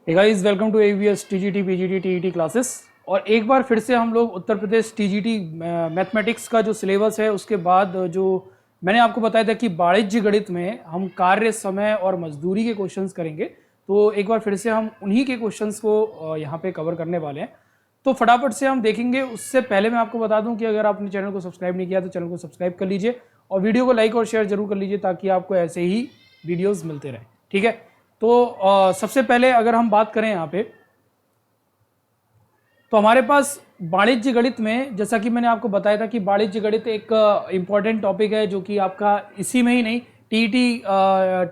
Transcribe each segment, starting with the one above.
Hey guys, welcome to AVS TGT PGT TET classes. और एक बार फिर से हम लोग उत्तर प्रदेश टीजीटी मैथमेटिक्स का जो सिलेबस है उसके बाद जो मैंने आपको बताया था कि वाणिज्य गणित में हम कार्य, समय और मजदूरी के क्वेश्चंस करेंगे। तो एक बार फिर से हम उन्हीं के क्वेश्चंस को यहाँ पे कवर करने वाले हैं। तो फटाफट से हम देखेंगे। उससे पहले मैं आपको बता दूं कि अगर आपने चैनल को सब्सक्राइब नहीं किया तो चैनल को सब्सक्राइब कर लीजिए और वीडियो को लाइक और शेयर जरूर कर लीजिए ताकि आपको ऐसे ही वीडियोस मिलते रहें। ठीक है, तो सबसे पहले अगर हम बात करें यहाँ पे, तो हमारे पास वाणिज्य गणित में, जैसा कि मैंने आपको बताया था कि वाणिज्य गणित एक इम्पॉर्टेंट टॉपिक है जो कि आपका इसी में ही नहीं, टीईटी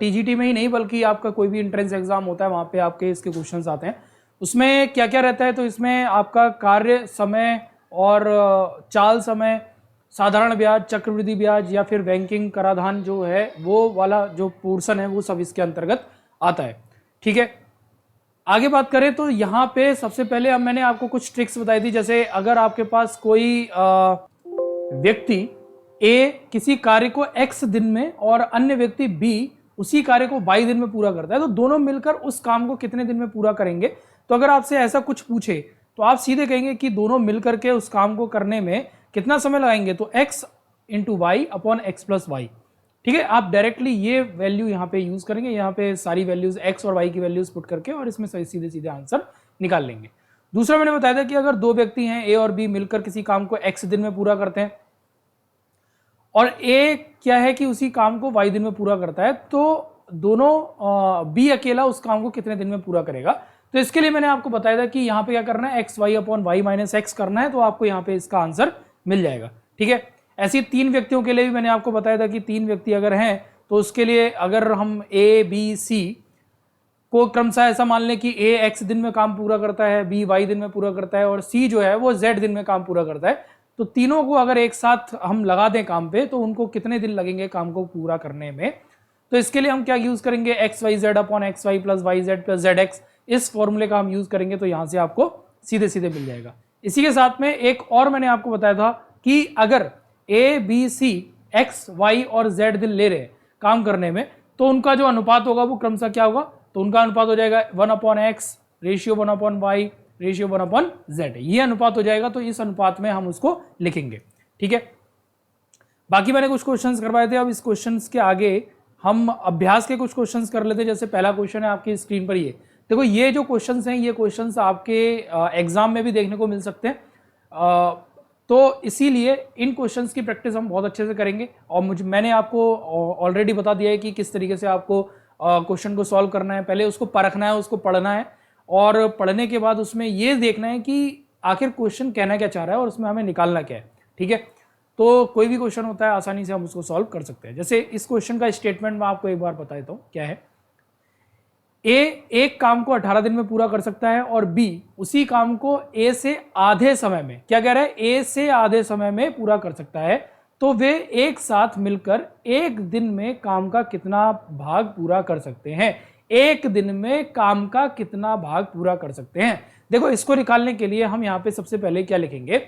टीजीटी में ही नहीं बल्कि आपका कोई भी एंट्रेंस एग्जाम होता है वहाँ पे आपके इसके क्वेश्चंस आते हैं। उसमें क्या क्या रहता है, तो इसमें आपका कार्य समय और चाल समय, साधारण ब्याज, चक्रवृद्धि ब्याज या फिर बैंकिंग कराधान जो है वो वाला जो पोर्शन है वो सब इसके अंतर्गत आता है। ठीक है, आगे बात करें तो यहाँ पे सबसे पहले अब मैंने आपको कुछ ट्रिक्स बताई थी। जैसे अगर आपके पास कोई व्यक्ति ए किसी कार्य को x दिन में और अन्य व्यक्ति b उसी कार्य को y दिन में पूरा करता है, तो दोनों मिलकर उस काम को कितने दिन में पूरा करेंगे। तो अगर आपसे ऐसा कुछ पूछे तो आप सीधे कहेंगे कि दोनों मिलकर के उस काम को करने में कितना समय लगाएंगे, तो x into y upon x plus y. ठीक है, आप डायरेक्टली ये वैल्यू यहाँ पे यूज करेंगे, यहाँ पे सारी वैल्यूज x और y की वैल्यूज पुट करके और इसमें सीधे सीधे आंसर निकाल लेंगे। दूसरा मैंने बताया था कि अगर दो व्यक्ति हैं a और b मिलकर किसी काम को x दिन में पूरा करते हैं और a क्या है कि उसी काम को y दिन में पूरा करता है, तो दोनों b अकेला उस काम को कितने दिन में पूरा करेगा। तो इसके लिए मैंने आपको बताया था कि यहाँ पे क्या करना है, x y upon y minus x करना है, तो आपको यहाँ पे इसका आंसर मिल जाएगा। ठीक है, ऐसे तीन व्यक्तियों के लिए भी मैंने आपको बताया था कि तीन व्यक्ति अगर हैं तो उसके लिए अगर हम ए बी सी को क्रमशः ऐसा मान लें कि ए एक्स दिन में काम पूरा करता है, बी वाई दिन में पूरा करता है और सी जो है वो जेड दिन में काम पूरा करता है, तो तीनों को अगर एक साथ हम लगा दें काम पे तो उनको कितने दिन लगेंगे काम को पूरा करने में। तो इसके लिए हम क्या यूज करेंगे, x y z upon x y plus y z plus z x, इस फॉर्मूले का हम यूज करेंगे तो यहां से आपको सीधे सीधे मिल जाएगा। इसी के साथ में एक और मैंने आपको बताया था कि अगर a b c x y और जेड दिन ले रहे हैं काम करने में, तो उनका जो अनुपात होगा वो क्रमशः क्या होगा, तो उनका अनुपात हो जाएगा 1 upon x ratio 1 upon y ratio 1 upon z, ये अनुपात हो जाएगा। तो इस अनुपात में हम उसको लिखेंगे। ठीक है, बाकी मैंने कुछ क्वेश्चंस करवाए थे, अब इस क्वेश्चंस के आगे हम अभ्यास के कुछ क्वेश्चंस कर लेते हैं। जैसे पहला क्वेश्चन है आपकी स्क्रीन पर, ये देखो, ये जो क्वेश्चंस हैं ये क्वेश्चंस आपके एग्जाम में भी देखने को मिल सकते हैं, तो इसीलिए इन क्वेश्चंस की प्रैक्टिस हम बहुत अच्छे से करेंगे। और मैंने आपको ऑलरेडी बता दिया है कि किस तरीके से आपको क्वेश्चन को सॉल्व करना है। पहले उसको परखना है, उसको पढ़ना है और पढ़ने के बाद उसमें ये देखना है कि आखिर क्वेश्चन कहना क्या चाह रहा है और उसमें हमें निकालना क्या है। ठीक है, तो कोई भी क्वेश्चन होता है आसानी से हम उसको सॉल्व कर सकते हैं। जैसे इस क्वेश्चन का स्टेटमेंट मैं आपको एक बार बता देता हूँ क्या है। ए एक काम को 18 दिन में पूरा कर सकता है और बी उसी काम को ए से आधे समय में, क्या कह रहा है, ए से आधे समय में पूरा कर सकता है, तो वे एक साथ मिलकर एक दिन में काम का कितना भाग पूरा कर सकते हैं। एक दिन में काम का कितना भाग पूरा कर सकते हैं। देखो, इसको निकालने के लिए हम यहाँ पे सबसे पहले क्या लिखेंगे,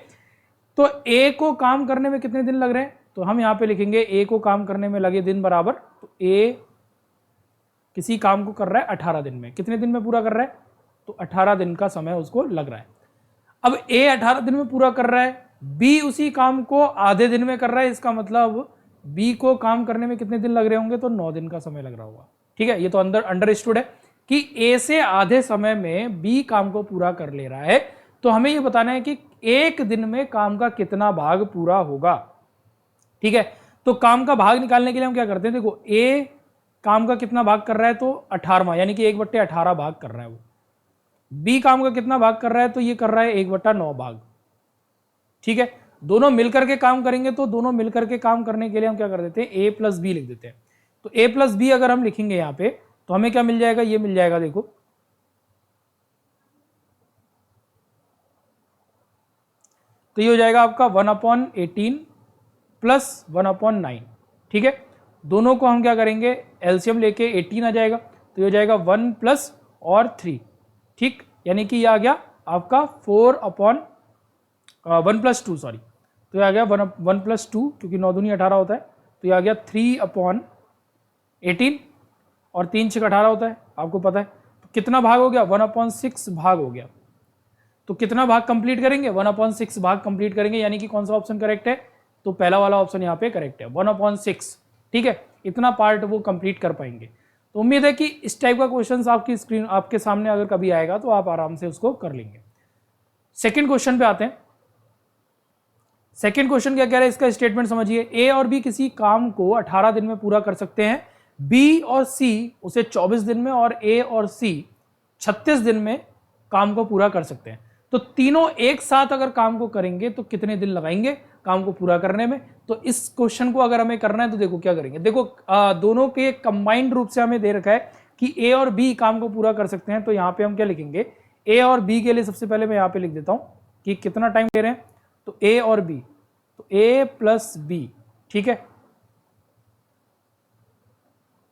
तो ए को काम करने में कितने दिन लग रहे हैं, तो हम यहाँ पे लिखेंगे ए को काम करने में लगे दिन बराबर, तो ए किसी काम को कर रहा है 18 दिन में, कितने दिन में पूरा कर रहा है, तो 18 दिन का समय उसको लग रहा है। अब ए 18 दिन में पूरा कर रहा है, बी उसी काम को आधे दिन में कर रहा है, इसका मतलब बी को काम करने में कितने दिन लग रहे होंगे, तो 9 दिन का समय लग रहा होगा। ठीक है, ये तो अंडरस्टूड है कि ए से आधे समय में बी काम को पूरा कर ले रहा है, तो हमें ये बताना है कि एक दिन में काम का कितना भाग पूरा होगा। ठीक है, तो काम का भाग निकालने के लिए हम क्या करते हैं, देखो ए काम का कितना भाग कर रहा है, तो 18वां, यानी कि 1/18 भाग कर रहा है वो। बी काम का कितना भाग कर रहा है, तो ये कर रहा है 1/9 भाग। ठीक है, दोनों मिलकर के काम करेंगे, तो दोनों मिलकर के काम करने के लिए हम क्या कर देते हैं, ए प्लस बी लिख देते हैं। तो ए प्लस बी अगर हम लिखेंगे यहाँ पे तो हमें क्या मिल जाएगा, ये मिल जाएगा, देखो तो ये हो जाएगा आपका 1/18 प्लस 1/9। ठीक है, दोनों को हम क्या करेंगे, एलसीएम लेके 18 आ जाएगा, तो ये हो जाएगा 1 प्लस और 3। ठीक, यानी कि ये आ गया आपका 1 प्लस 2, सॉरी, तो ये आ गया 1 प्लस 2, क्योंकि 9 दूनी 18 होता है, तो ये आ गया 3/18 और 3 6 18 होता है, आपको पता है। कितना भाग हो गया, 1/6 भाग हो गया। तो कितना भाग कंप्लीट करेंगे, 1/6 भाग कंप्लीट करेंगे, यानी कि कौन सा ऑप्शन करेक्ट है, तो पहला वाला ऑप्शन यहाँ पे करेक्ट है, 1/6। ठीक है, इतना पार्ट वो कंप्लीट कर पाएंगे। तो उम्मीद है कि इस टाइप का क्वेश्चन आपकी स्क्रीन आपके सामने अगर कभी आएगा तो आप आराम से उसको कर लेंगे। सेकेंड क्वेश्चन पे आते हैं। सेकेंड क्वेश्चन क्या कह रहा है, इसका स्टेटमेंट समझिए। ए और बी किसी काम को 18 दिन में पूरा कर सकते हैं, बी और सी उसे 24 दिन में, और ए और सी 36 दिन में काम को पूरा कर सकते हैं। तो तीनों एक साथ अगर काम को करेंगे तो कितने दिन लगाएंगे काम को पूरा करने में। तो इस क्वेश्चन को अगर हमें करना है तो देखो क्या करेंगे, देखो दोनों के कंबाइंड रूप से हमें दे रखा है कि ए और बी काम को पूरा कर सकते हैं। तो यहाँ पे हम क्या लिखेंगे, ए और बी के लिए सबसे पहले मैं यहाँ पे लिख देता हूँ कि कितना टाइम ले रहे हैं, तो ए और बी, तो ए प्लस बी, ठीक है,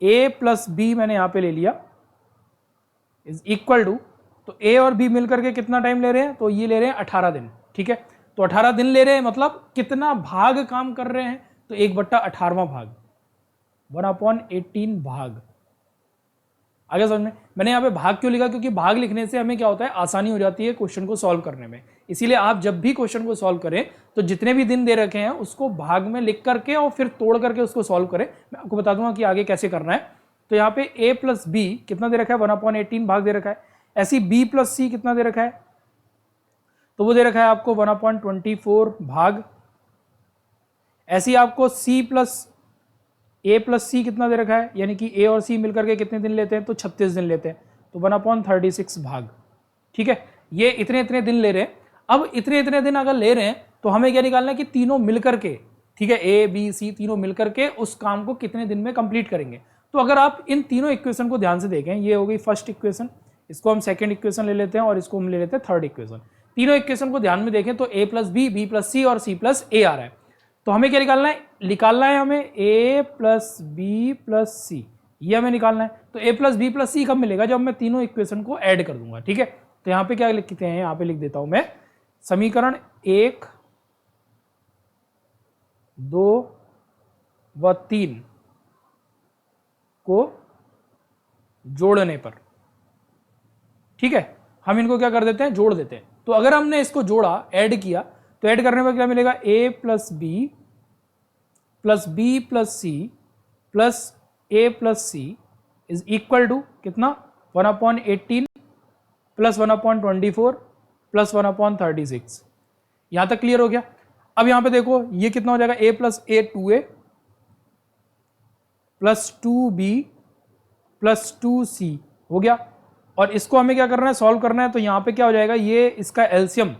ए प्लस बी मैंने यहां पे ले लिया इज इक्वल टू, तो ए और बी मिलकर के कितना टाइम ले रहे हैं, तो ये ले रहे हैं 18 दिन। ठीक है, तो 18 दिन ले रहे हैं, मतलब कितना भाग काम कर रहे हैं, तो 1/18वां भाग, 1/18 भाग। आगे समझ में, मैंने यहाँ पे भाग क्यों लिखा, क्योंकि भाग लिखने से हमें क्या होता है, आसानी हो जाती है क्वेश्चन को सॉल्व करने में। इसीलिए आप जब भी क्वेश्चन को सॉल्व करें तो जितने भी दिन दे रखे हैं उसको भाग में लिख करके और फिर तोड़ करके उसको सॉल्व करें। मैं आपको बता दूंगा कि आगे कैसे करना है। तो यहाँ पे ए प्लस बी कितना दे रखा है, 1/18 भाग दे रखा है। ऐसी बी प्लस सी कितना दे रखा है, तो वो दे रखा है आपको 1/24 भाग। ऐसी आपको सी प्लस ए प्लस सी कितना दे रखा है, यानी कि ए और सी मिलकर के कितने दिन लेते हैं, तो 36 दिन लेते हैं, तो 1/36 भाग। ठीक है, ये इतने इतने दिन ले रहे हैं। अब इतने इतने दिन अगर ले रहे हैं तो हमें क्या निकालना है कि तीनों मिलकर के, ठीक है, ए बी सी तीनों मिलकर के उस काम को कितने दिन में कंप्लीट करेंगे। तो अगर आप इन तीनों इक्वेशन को ध्यान से देखें, ये हो गई फर्स्ट इक्वेशन, इसको हम सेकंड इक्वेशन ले लेते हैं और इसको हम ले लेते हैं थर्ड इक्वेशन। तीनों इक्वेशन को ध्यान में देखें तो ए प्लस बी प्लस सी और सी प्लस ए आ रहा है। तो हमें क्या निकालना है हमें ए प्लस बी प्लस सी, ये हमें निकालना है। तो ए प्लस बी प्लस सी कब मिलेगा, जब मैं तीनों इक्वेशन को ऐड कर दूंगा। ठीक है, तो यहाँ पे क्या लिखते हैं, यहाँ पे लिख देता हूं मैं, समीकरण 1, 2 व 3 को जोड़ने पर, ठीक है, हम इनको क्या कर देते हैं, जोड़ देते हैं। तो अगर हमने इसको जोड़ा, ऐड किया, तो ऐड करने पर क्या मिलेगा, a plus B plus c plus a plus C is equal to कितना, 1/18 प्लस 1/24 प्लस 1/36। यहां तक क्लियर हो गया। अब यहां पे देखो ये कितना हो जाएगा, a plus A 2a plus 2b plus 2c हो गया। और इसको हमें क्या करना है, सॉल्व करना है। तो यहां पे क्या हो जाएगा, ये इसका एलसीएम,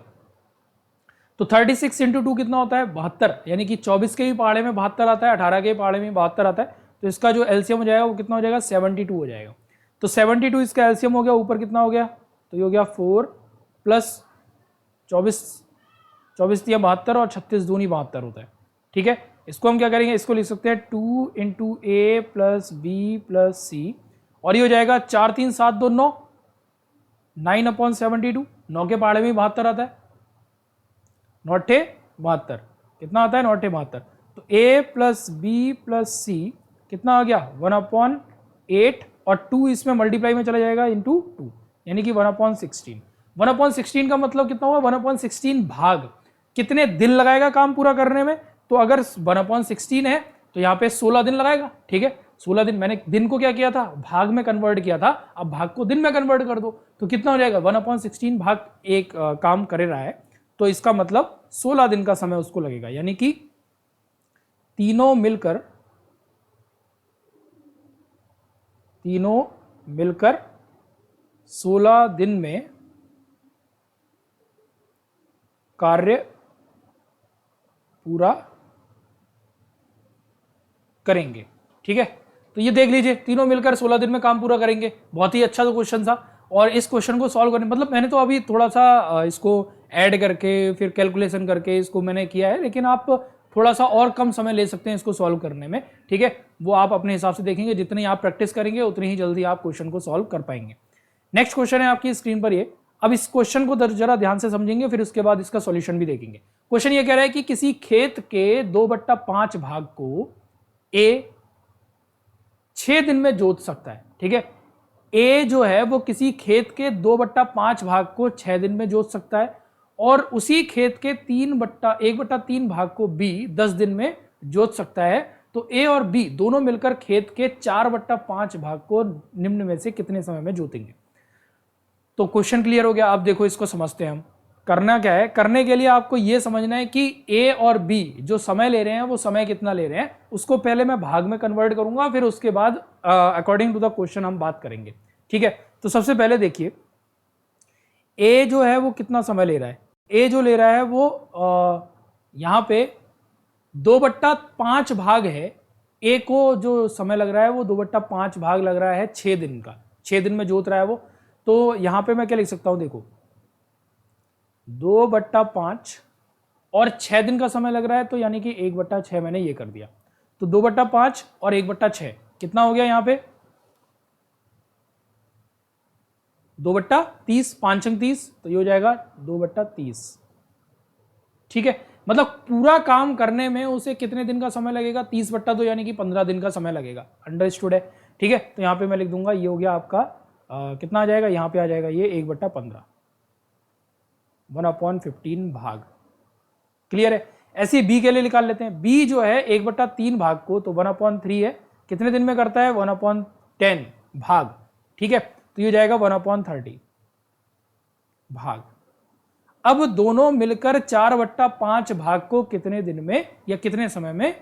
तो 36 इंटू 2 कितना होता है, 72, यानी कि 24 के भी पहाड़े में 72 आता है, 18 के पहाड़े में 72 आता है। तो इसका जो एलसीएम हो जाएगा वो कितना हो जाएगा, 72 हो जाएगा। तो 72 इसका एलसीएम हो गया, ऊपर कितना हो गया, तो ये हो गया 4 प्लस 24 3 72 और 36 दूनी 72 होता है। ठीक है, इसको हम क्या करेंगे, इसको लिख सकते हैं 2 इंटू ए प्लस बी प्लस सी, और ये हो जाएगा 4 3 7 2 9, 9/72, 9 के पहाड़े में 72 आता है, 9×72 कितना आता है, 9×72। तो a प्लस बी प्लस सी कितना आ गया, 1/8, और 2 इसमें मल्टीप्लाई में चला जाएगा इंटू 2, यानी कि 1/16। 1/16 का मतलब कितना हुआ, 1/16 भाग। कितने दिन लगाएगा काम पूरा करने में, तो अगर 1/16 है तो यहाँ पे 16 दिन लगाएगा। ठीक है, 16 दिन, मैंने दिन को क्या किया था, भाग में कन्वर्ट किया था, अब भाग को दिन में कन्वर्ट कर दो, तो कितना हो जाएगा, 1/16 भाग एक काम कर रहा है, तो इसका मतलब 16 दिन का समय उसको लगेगा। यानी कि तीनों मिलकर 16 दिन में कार्य पूरा करेंगे। ठीक है, तो ये देख लीजिए, तीनों मिलकर 16 दिन में काम पूरा करेंगे। बहुत ही अच्छा तो क्वेश्चन था। और इस क्वेश्चन को सॉल्व करने, मतलब मैंने तो अभी थोड़ा सा इसको ऐड करके फिर कैलकुलेशन करके इसको मैंने किया है, लेकिन आप थोड़ा सा और कम समय ले सकते हैं इसको सॉल्व करने में। ठीक है, वो आप अपने हिसाब से देखेंगे, जितनी आप प्रैक्टिस करेंगे उतनी ही जल्दी आप क्वेश्चन को सॉल्व कर पाएंगे। नेक्स्ट क्वेश्चन है आपकी स्क्रीन पर ये। अब इस क्वेश्चन को जरा ध्यान से समझेंगे, फिर उसके बाद इसका सॉल्यूशन भी देखेंगे। क्वेश्चन ये कह रहा है कि किसी खेत के 2/5 भाग को ए 6 दिन में जोत सकता है। ठीक है, ए जो है वो किसी खेत के 2/5 भाग को 6 दिन में जोत सकता है और उसी खेत के 1/3 भाग को बी 10 दिन में जोत सकता है। तो ए और बी दोनों मिलकर खेत के 4/5 भाग को निम्न में से कितने समय में जोतेंगे। तो क्वेश्चन क्लियर हो गया। अब देखो इसको समझते हैं हम। करना क्या है, करने के लिए आपको यह समझना है कि ए और बी जो समय ले रहे हैं वो समय कितना ले रहे हैं, उसको पहले मैं भाग में कन्वर्ट करूंगा, फिर उसके बाद अकॉर्डिंग टू द क्वेश्चन हम बात करेंगे। ठीक है, तो सबसे पहले देखिए ए जो है वो कितना समय ले रहा है। ए जो ले रहा है वो यहां पे 2/5 भाग है। ए को जो समय लग रहा है वो 2/5 भाग लग रहा है 6 दिन का। 6 दिन में जोत रहा है वो। तो यहां पे मैं क्या लिख सकता हूं, देखो 2/5 और 6 दिन का समय लग रहा है, तो यानी कि 1/6 मैंने ये कर दिया। तो 2/5 और 1/6 कितना हो गया, यहां पे 2/30, 5 अंक 30, तो ये हो जाएगा 2/30। ठीक है, मतलब पूरा काम करने में उसे कितने दिन का समय लगेगा, 30/2 यानी कि 15 दिन का समय लगेगा। अंडरस्टूड है। ठीक है, तो यहां पे मैं लिख दूंगा ये हो गया आपका कितना आ जाएगा, यहां पे आ जाएगा ये 1/15, 1/15 भाग। क्लियर है। ऐसे बी के लिए निकाल लेते हैं। बी जो है 1/3 भाग को, तो 1/3 है, कितने दिन में करता है, 1/10 भाग। ठीक है, तो ये जाएगा 1/30 भाग। अब दोनों मिलकर 4/5 भाग को कितने दिन में या कितने समय में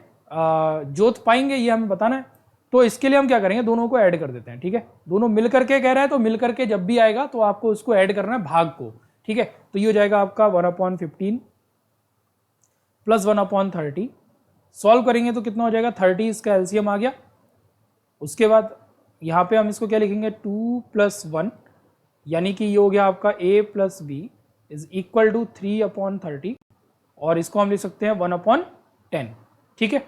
जोत पाएंगे, ये हमें बताना है। तो इसके लिए हम क्या करेंगे, दोनों को ऐड कर देते हैं। ठीक है, दोनों मिलकर के कह रहा है, तो मिलकर के जब भी आएगा तो आपको उसको ऐड करना है भाग को। ठीक है, तो ये हो जाएगा आपका 1/15 प्लस 1/30। सॉल्व करेंगे तो कितना हो जाएगा, 30, इसका एलसीएम आ गया। उसके बाद यहां पे हम इसको क्या लिखेंगे, 2 + 1, यानी कि ये हो गया आपका a + b is equal to 3/30, और इसको हम लिख सकते हैं 1/10। ठीक है,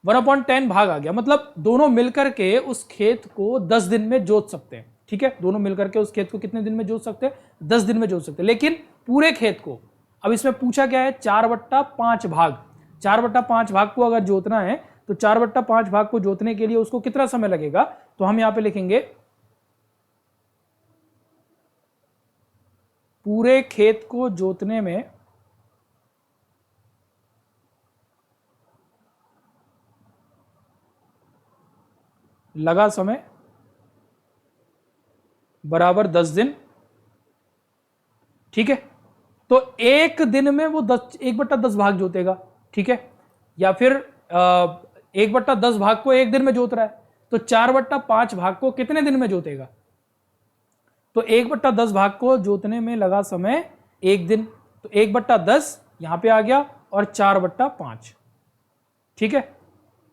1/10 भाग आ गया। मतलब दोनों मिलकर के उस खेत को 10 दिन में जोत सकते हैं। ठीक है, दोनों मिलकर के उस खेत को कितने दिन में जोत सकते हैं, 10 दिन में जोत सकते हैं। लेकिन पूरे खेत को, अब इसमें पूछा क्या है, 4/5 भाग। 4/5 भाग को अगर जोतना है तो 4/5 भाग को जोतने के लिए उसको कितना समय लगेगा, तो हम यहां पे लिखेंगे पूरे खेत को जोतने में लगा समय बराबर 10 दिन। ठीक है, तो एक दिन में वो 1/10 भाग जोतेगा। ठीक है, या फिर 1/10 भाग को एक दिन में जोत रहा है, तो 4/5 भाग को कितने दिन में जोतेगा, तो 1/10 भाग को जोतने में लगा समय एक दिन। तो 1/10 यहां पे आ गया और 4/5। ठीक है,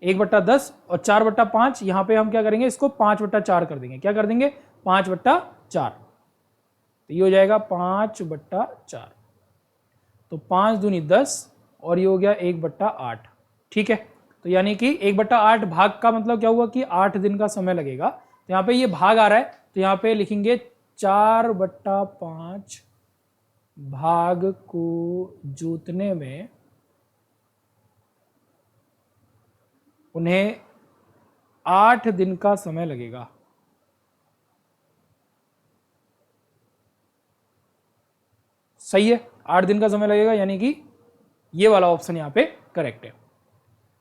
1/10 और 4/5, यहां पे हम क्या करेंगे, इसको 5/4 कर देंगे। क्या कर देंगे, 5/4। तो ये हो जाएगा 5/4। तो 5 दूनी 10 और ये हो गया 1/8। ठीक है, तो यानी कि 1/8 भाग का मतलब क्या हुआ कि 8 दिन का समय लगेगा। तो यहाँ पे ये भाग आ रहा है, तो यहाँ पे लिखेंगे 4/5 भाग को जोतने में उन्हें 8 दिन का समय लगेगा। सही है, 8 दिन का समय लगेगा, यानी कि ये वाला ऑप्शन यहां पे करेक्ट है।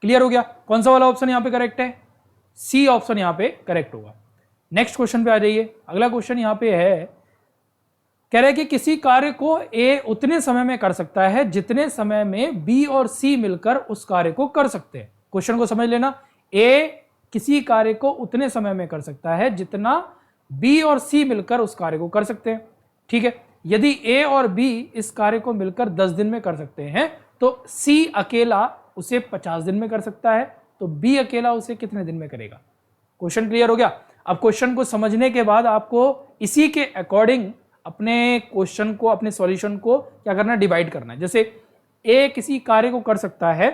क्लियर हो गया, कौन सा वाला ऑप्शन यहां पे करेक्ट है, सी ऑप्शन यहां पे करेक्ट होगा। नेक्स्ट क्वेश्चन पे आ जाइए। अगला क्वेश्चन यहां पे है, कह रहा है कि किसी कार्य को ए उतने समय में कर सकता है जितने समय में बी और सी मिलकर उस कार्य को कर सकते हैं। क्वेश्चन को समझ लेना, ए किसी कार्य को उतने समय में कर सकता है जितना बी और सी मिलकर उस कार्य को कर सकते हैं। ठीक है, यदि ए और बी इस कार्य को मिलकर 10 दिन में कर सकते हैं, तो सी अकेला उसे 50 दिन में कर सकता है, तो बी अकेला उसे कितने दिन में करेगा। क्वेश्चन क्लियर हो गया। अब क्वेश्चन को समझने के बाद आपको इसी के अकॉर्डिंग अपने क्वेश्चन को, अपने सॉल्यूशन को क्या करना है, डिवाइड करना है। जैसे ए किसी कार्य को कर सकता है,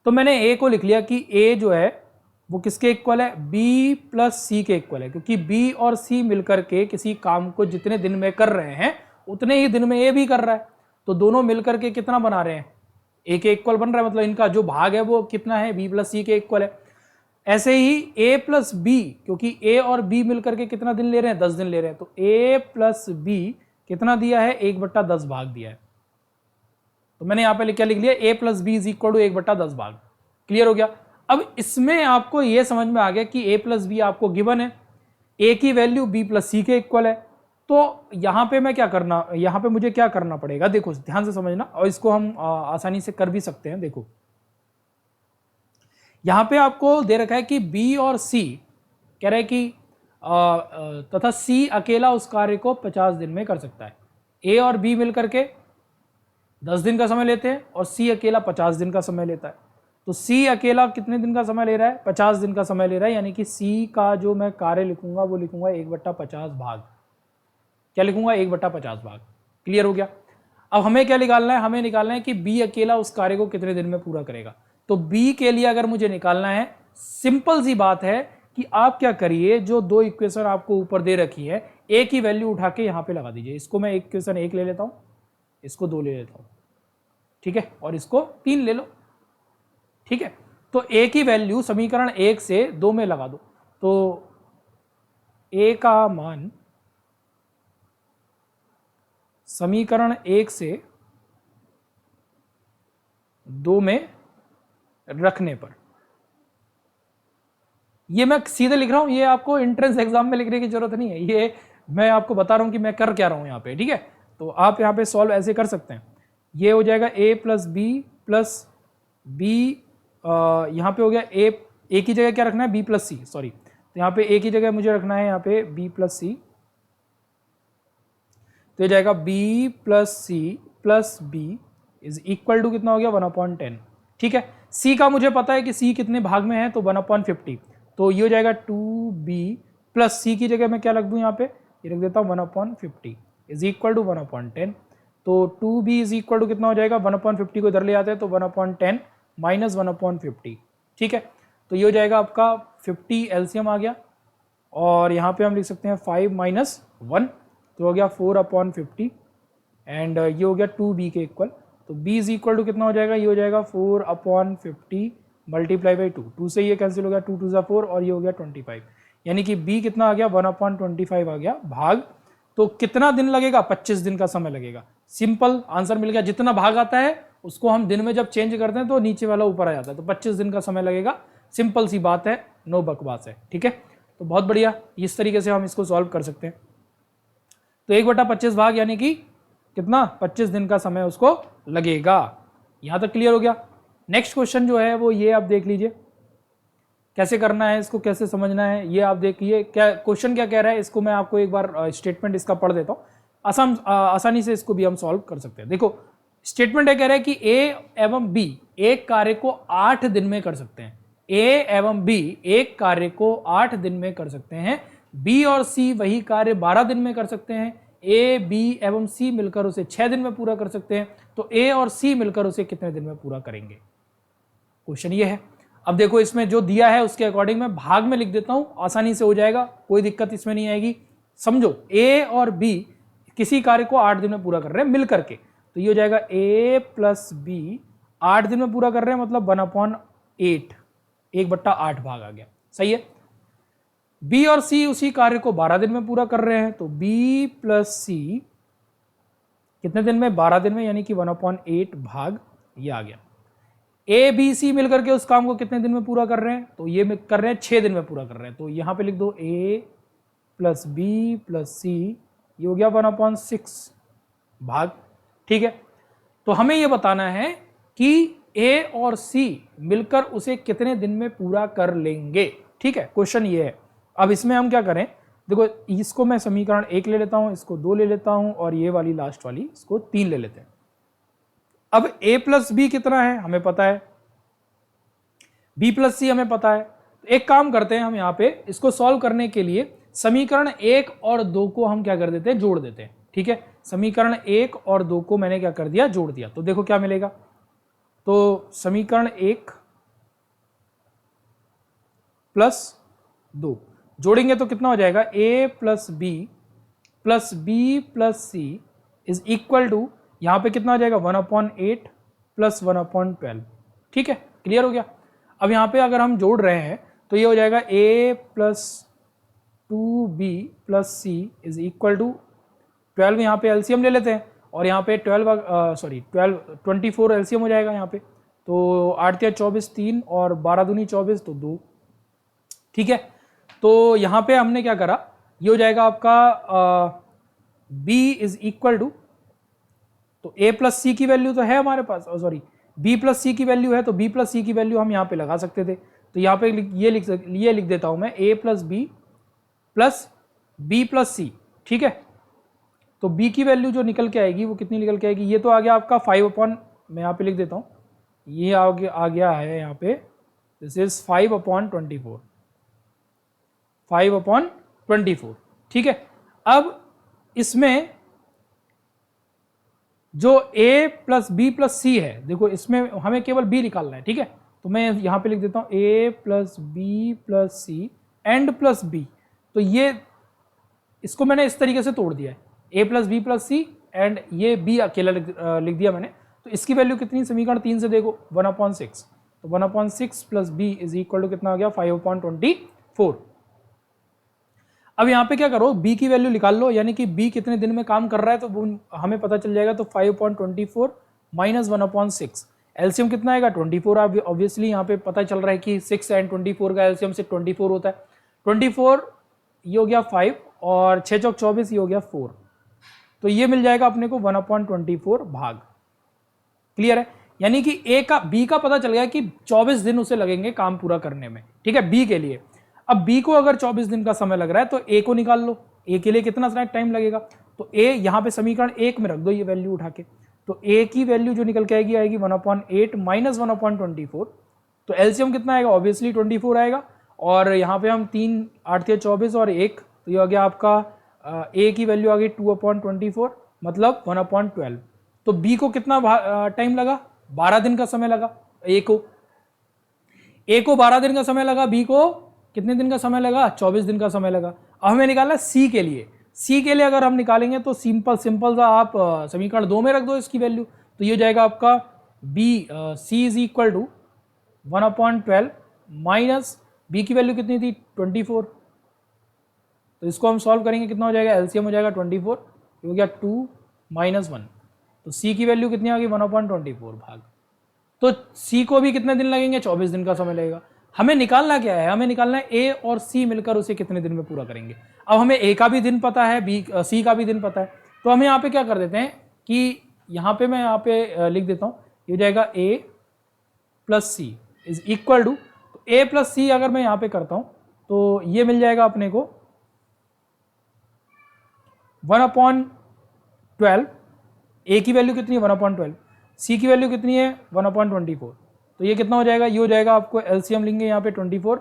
तो मैंने ए को लिख लिया कि ए जो है वो किसके इक्वल है, बी + सी के इक्वल है, क्योंकि बी और सी मिलकर के किसी काम को जितने दिन में कर रहे हैं उतने ही दिन में ए भी कर रहा है। तो दोनों मिलकर के कितना बना रहे हैं, ए के इक्वल बन रहा है, मतलब इनका जो भाग है वो कितना है, बी + सी के इक्वल है। ऐसे ही a प्लस बी, क्योंकि a और b मिलकर के कितना दिन ले रहे हैं, 10 दिन ले रहे हैं, तो a प्लस बी कितना दिया है, 1/10 भाग दिया है। तो मैंने यहां पे क्या लिख लिया, a plus b is equal to 1/10 भाग। क्लियर हो गया। अब इसमें आपको यह समझ में आ गया कि a प्लस बी आपको गिवन है, a की वैल्यू b प्लस सी के इक्वल है। तो यहां पे मैं क्या करना, यहां पे मुझे क्या करना पड़ेगा, देखो ध्यान से समझना, और इसको हम आसानी से कर भी सकते हैं। देखो यहां पे आपको दे रखा है कि b और c कह रहा है कि तथा c अकेला उस कार्य को 50 दिन में कर सकता है। a और b मिलकर के 10 दिन का समय लेते हैं और c अकेला 50 दिन का समय लेता है। तो c अकेला कितने दिन का समय ले रहा है, 50 दिन का समय ले रहा है, यानी कि c का जो मैं कार्य लिखूंगा वो लिखूंगा 1/50 भाग। क्या लिखूंगा, 1/50 भाग। क्लियर हो गया। अब हमें क्या निकालना है, हमें निकालना है कि b अकेला उस कार्य को कितने दिन में पूरा करेगा। तो b के लिए अगर मुझे निकालना है, सिंपल सी बात है कि आप क्या करिए, जो दो इक्वेशन आपको ऊपर दे रखी है, a की वैल्यू उठा के यहां पे लगा दीजिए। इसको मैं इक्वेशन 1 ले लेता हूं, इसको 2 ले लेता हूं, ठीक है, और इसको 3 ले लो, ठीक है। तो a की वैल्यू समीकरण 1 से 2 में लगा दो, तो a का मान समीकरण 1 से 2 में रखने पर, ये मैं सीधे लिख रहा हूं, ये आपको एंट्रेंस एग्जाम में लिखने की जरूरत नहीं है, ये मैं आपको बता रहा हूं कि मैं कर क्या रहा हूं यहां पे, ठीक है। तो आप यहां पे सॉल्व ऐसे कर सकते हैं। ये हो जाएगा a प्लस बी, यहां पे हो गया a की जगह क्या रखना है, b प्लस सी, सॉरी, तो यहां पे a की जगह मुझे रखना है यहां पे b प्लस सी, तो ये जाएगा b plus c plus b is equal to कितना हो गया, 1/10, ठीक है। c का मुझे पता है कि c कितने भाग में है, तो 1/50, तो ये हो जाएगा 2b प्लस सी की जगह मैं क्या रख दूं यहाँ पे, ये रख देता हूँ 1/50 इज इक्वल टू 1/10। तो 2b इज इक्वल टू कितना हो जाएगा, 1/50 को इधर ले आते हैं तो 1/10 माइनस 1/50, ठीक है। तो ये हो जाएगा आपका 50 एलसीएम आ गया, और यहाँ पे हम लिख सकते हैं 5 माइनस 1, तो हो गया 4/50, एंड ये हो गया 2b के इक्वल। तो b इज इक्वल टू कितना हो जाएगा, ये हो जाएगा 4/50 मल्टीप्लाई बाई 2, 2 से ये कैंसिल हो गया, 2 2 4, और ये हो गया 25, यानी कि b कितना आ गया, 1/25 आ गया भाग। तो कितना दिन लगेगा, 25 दिन का समय लगेगा। सिंपल आंसर मिल गया। जितना भाग आता है उसको हम दिन में जब चेंज करते हैं तो नीचे वाला ऊपर आ जाता है, तो 25 दिन का समय लगेगा। सिंपल सी बात है, नो बकवास है, ठीक है। तो बहुत बढ़िया, इस तरीके से हम इसको सॉल्व कर सकते हैं। तो 1/25 भाग यानी कि कितना, 25 दिन का समय उसको लगेगा। यहां तक क्लियर हो गया। नेक्स्ट क्वेश्चन जो है वो ये आप देख लीजिए, कैसे करना है इसको, कैसे समझना है, ये आप देखिए। क्या क्वेश्चन क्या कह रहा है, इसको मैं आपको एक बार स्टेटमेंट इसका पढ़ देता हूँ, आसानी से इसको भी हम सॉल्व कर सकते हैं। देखो स्टेटमेंट ये कह रहा है कि a एवं b एक कार्य को 8 दिन में कर सकते हैं। a एवं b एक कार्य को 8 दिन में कर सकते हैं। b और c वही कार्य 12 दिन में कर सकते हैं। a, b एवं c मिलकर उसे 6 दिन में पूरा कर सकते हैं। तो a और c मिलकर उसे कितने दिन में पूरा करेंगे, क्वेश्चन ये है। अब देखो इसमें जो दिया है उसके अकॉर्डिंग मैं भाग में लिख देता हूं, आसानी से हो जाएगा, कोई दिक्कत इसमें नहीं आएगी। समझो a और b किसी कार्य को 8 दिन में पूरा कर रहे हैं मिलकर के, तो ये हो जाएगा a प्लस बी 8 दिन में पूरा कर रहे हैं, मतलब 1/8, 1/8 भाग आ गया, सही है। b और c उसी कार्य को 12 दिन में पूरा कर रहे हैं, तो b प्लस सी कितने दिन में, 12 दिन में, यानी कि 1/8 भाग ये आ गया। a b c मिलकर के उस काम को कितने दिन में पूरा कर रहे हैं, तो ये कर रहे हैं 6 दिन में पूरा कर रहे हैं। तो यहां पे लिख दो a प्लस बी प्लस सी, ये हो गया 1/6 भाग, ठीक है। तो हमें ये बताना है कि a और c मिलकर उसे कितने दिन में पूरा कर लेंगे, ठीक है, क्वेश्चन ये है। अब इसमें हम क्या करें, देखो इसको मैं समीकरण 1 ले लेता हूं, इसको 2 ले लेता हूं, और ये वाली लास्ट वाली इसको 3 ले लेते हैं। अब a प्लस बी कितना है हमें पता है, b प्लस सी हमें पता है। तो एक काम करते हैं, हम यहाँ पे इसको सॉल्व करने के लिए समीकरण 1 और 2 को हम क्या कर देते हैं, जोड़ देते हैं, ठीक है। समीकरण 1 और 2 को मैंने क्या कर दिया, जोड़ दिया। तो देखो क्या मिलेगा, तो समीकरण 1 प्लस 2 जोड़ेंगे तो कितना हो जाएगा, a plus B plus B plus C is equal to, यहां पे कितना हो जाएगा 1/8 प्लस 1/12, ठीक है, क्लियर हो गया। अब यहां पे अगर हम जोड़ रहे हैं तो ये हो जाएगा a plus 2b plus C is equal to 12। यहाँ पे एलसीएम ले लेते हैं और यहाँ पे 24 एलसीएम हो जाएगा यहाँ पे। तो 8 या 24 3 और 12 दूनी 24 तो 2। ठीक है, तो यहाँ पे हमने क्या करा, ये हो जाएगा आपका b इज इक्वल टू, तो a प्लस सी की वैल्यू तो है हमारे पास, सॉरी b प्लस सी की वैल्यू है, तो b प्लस सी की वैल्यू हम यहाँ पे लगा सकते थे। तो यहाँ पे ये लिख देता हूँ मैं a plus B plus b plus C. ठीक है, तो b की वैल्यू जो निकल के आएगी वो कितनी निकल के आएगी, ये तो आ गया आपका 5 मैं यहाँ पे लिख देता हूँ, ये आ गया है यहाँ पे, दिस इज 5/24, 5/24। ठीक है, अब इसमें जो a प्लस बी प्लस सी है, देखो इसमें हमें केवल b निकालना है। ठीक है, तो मैं यहाँ पे लिख देता हूँ a plus B plus c and plus b. तो ये इसको मैंने इस तरीके से तोड़ दिया है, a plus B plus c and ये b अकेला लिख दिया मैंने। तो इसकी वैल्यू कितनी, समीकरण 3 से देखो 1/6, तो 1/6 plus b is equal to कितना आ गया 5/24। अब यहाँ पे क्या करो, b की वैल्यू निकाल लो, यानी कि b कितने दिन में काम कर रहा है तो वो हमें पता चल जाएगा। तो 5/24 माइनस 1/6, एलसीएम कितना आएगा 24। ऑब्वियसली यहाँ पे पता चल रहा है कि 6 एंड 24 का एलसीएम से 24 होता है। 24 ये हो गया 5 और 6 चौक 24 ये हो गया 4, तो ये मिल जाएगा अपने को 1/24 भाग। क्लियर है, यानी कि b का पता चल गया कि 24 दिन उसे लगेंगे काम पूरा करने में। ठीक है, b के लिए। अब b को अगर 24 दिन का समय लग रहा है तो a को निकाल लो, a के लिए कितना टाइम लगेगा। तो a यहाँ पे समीकरण 1 में रख दो ये वैल्यू उठा के, तो a की वैल्यू जो निकल के आएगी 1/8 माइनस 1/24। तो एलसीएम कितना आएगा, ऑब्वियसली 24 आएगा। और यहाँ पे हम 3 8 24 और 1, तो ये आ गया आपका a की वैल्यू आ गई 2/24 मतलब 1/12। तो b को कितना टाइम लगा, 12 दिन का समय लगा। a को 12 दिन का समय लगा, b को कितने दिन का समय लगा, 24 दिन का समय लगा। अब हमें निकालना सी के लिए। सी के लिए अगर हम निकालेंगे तो सिंपल सा आप समीकरण 2 में रख दो इसकी वैल्यू, तो ये हो जाएगा आपका C is equal to 1/12 minus B की वैल्यू कितनी थी 24। तो इसको हम सॉल्व करेंगे, कितना हो जाएगा, एलसीएम हो जाएगा 24, ये हो गया 2 माइनस 1। तो सी की वैल्यू कितनी आ गई 1/24 भाग। तो सी को भी कितने दिन लगेंगे, 24 दिन का समय लगेगा। हमें निकालना क्या है, हमें निकालना है ए और सी मिलकर उसे कितने दिन में पूरा करेंगे। अब हमें ए का भी दिन पता है, सी का भी दिन पता है, तो हमें यहाँ पे क्या कर देते हैं कि यहाँ पे मैं यहाँ पे लिख देता हूँ, ये हो जाएगा A plus C is equal to, तो ए प्लस सी अगर मैं यहाँ पे करता हूँ तो ये मिल जाएगा अपने को 1/12। ए की वैल्यू कितनी है 1/12, सी की वैल्यू कितनी है 1/24। तो ये कितना हो जाएगा, ये हो जाएगा आपको एलसीएम लेंगे यहाँ पे 24,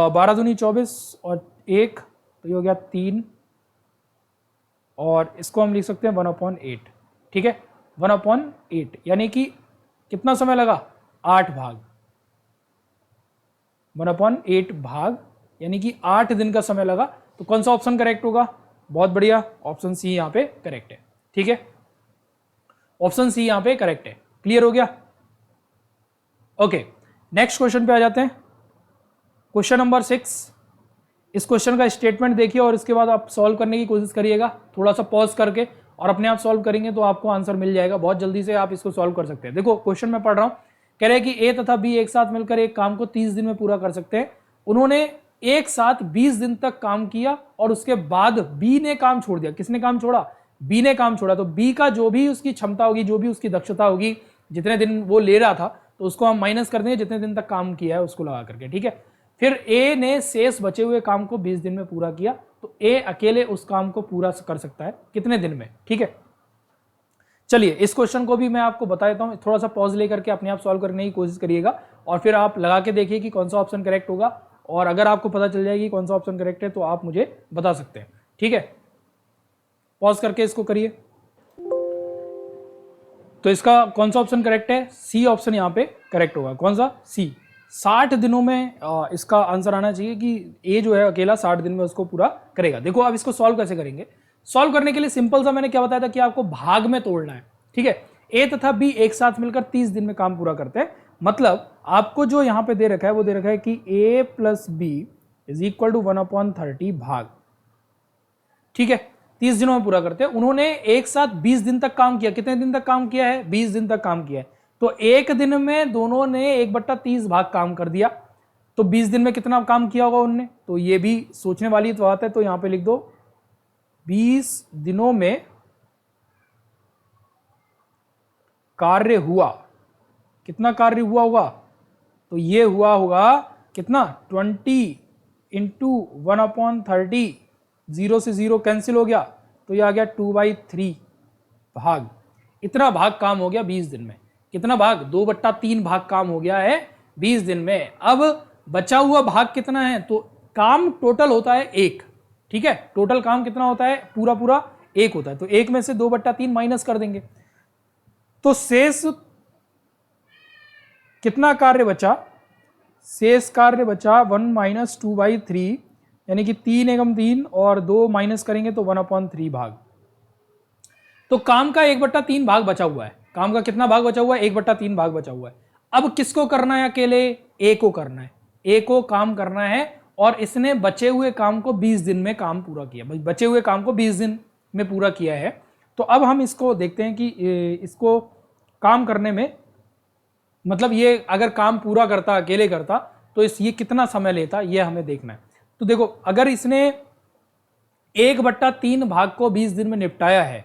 12 दूनी 24 और 1, तो ये हो गया 3, और इसको हम लिख सकते हैं 1/8। ठीक है, 1/8 यानी कि कितना समय लगा, 8 भाग, 1/8 भाग यानी कि 8 दिन का समय लगा। तो कौन सा ऑप्शन करेक्ट होगा, बहुत बढ़िया, ऑप्शन सी यहाँ पे करेक्ट है। ठीक है, ऑप्शन सी यहाँ पे करेक्ट है। क्लियर हो गया। ओके, नेक्स्ट क्वेश्चन पे आ जाते हैं। क्वेश्चन नंबर 6, इस क्वेश्चन का स्टेटमेंट देखिए और इसके बाद आप सॉल्व करने की कोशिश करिएगा, थोड़ा सा पॉज करके, और अपने आप सॉल्व करेंगे तो आपको आंसर मिल जाएगा, बहुत जल्दी से आप इसको सॉल्व कर सकते हैं। देखो क्वेश्चन मैं पढ़ रहा हूँ, कह रहे हैं कि ए तथा बी एक साथ मिलकर एक काम को 30 दिन में पूरा कर सकते हैं। उन्होंने एक साथ 20 दिन तक काम किया और उसके बाद बी ने काम छोड़ दिया। किसने काम छोड़ा, बी ने काम छोड़ा। तो बी का जो भी उसकी क्षमता होगी, जो भी उसकी दक्षता होगी, जितने दिन वो ले रहा था, तो उसको हम माइनस कर देंगे जितने दिन तक काम किया है उसको लगा करके। ठीक है, फिर ए ने शेष बचे हुए काम को 20 दिन में पूरा किया, तो ए अकेले उस काम को पूरा कर सकता है कितने दिन में। ठीक है, चलिए इस क्वेश्चन को भी मैं आपको बता देता हूं, थोड़ा सा पॉज लेकर के अपने आप सॉल्व करने की कोशिश करिएगा और फिर आप लगा के देखिए कि कौन सा ऑप्शन करेक्ट होगा, और अगर आपको पता चल जाएगी कौन सा ऑप्शन करेक्ट है तो आप मुझे बता सकते हैं। ठीक है, पॉज करके इसको करिए। तो इसका कौन सा ऑप्शन करेक्ट है, सी ऑप्शन यहाँ पे करेक्ट होगा। कौन सा, सी। 60 दिनों में इसका आंसर आना चाहिए कि ए जो है अकेला 60 दिन में उसको पूरा करेगा। देखो अब इसको सॉल्व कैसे करेंगे। सॉल्व करने के लिए सिंपल सा मैंने क्या बताया था कि आपको भाग में तोड़ना है। ठीक है, ए तथा बी एक साथ मिलकर 30 दिन में काम पूरा करते हैं, मतलब आपको जो यहाँ पे दे रखा है वो दे रखा है कि a plus b is equal to 1/30 भाग, ठीक है, 30 दिनों में पूरा करते हैं। उन्होंने एक साथ 20 दिन तक काम किया। कितने दिन तक काम किया है? 20 दिन तक काम किया है। तो एक दिन में दोनों ने 1/30 भाग काम कर दिया। तो 20 दिन में कितना काम किया होगा उनने? तो ये भी सोचने वाली तो बात है। तो यहां पे लिख दो 20 दिनों में कार्य हुआ। कितना कार्य हुआ होगा? तो ये हुआ होगा कितना? 20 इंटू 1/30, 0 से 0 कैंसिल हो गया, तो ये आ गया 2/3 भाग। इतना भाग काम हो गया 20 दिन में। कितना भाग? 2/3 भाग काम हो गया है 20 दिन में। अब बचा हुआ भाग कितना है? तो काम टोटल होता है 1, ठीक है, टोटल काम कितना होता है? पूरा पूरा 1 होता है। तो 1 में से 2/3 माइनस कर देंगे, तो शेष कितना कार्य बचा? शेष कार्य बचा 1 - 2/3, यानी कि 3 एकम 3 और 2 माइनस करेंगे तो 1/3 भाग। तो काम का 1/3 भाग बचा हुआ है। काम का कितना भाग बचा हुआ है? 1/3 भाग बचा हुआ है। अब किसको करना है? अकेले ए को करना है। ए को काम करना है और इसने बचे हुए काम को 20 दिन में काम पूरा किया। भाई बचे हुए काम को 20 दिन में पूरा किया है। तो अब हम इसको देखते हैं कि इसको काम करने में, मतलब ये अगर काम पूरा करता, अकेले करता, तो ये कितना समय लेता, ये हमें देखना है। तो देखो, अगर इसने 1/3 भाग को 20 दिन में निपटाया है,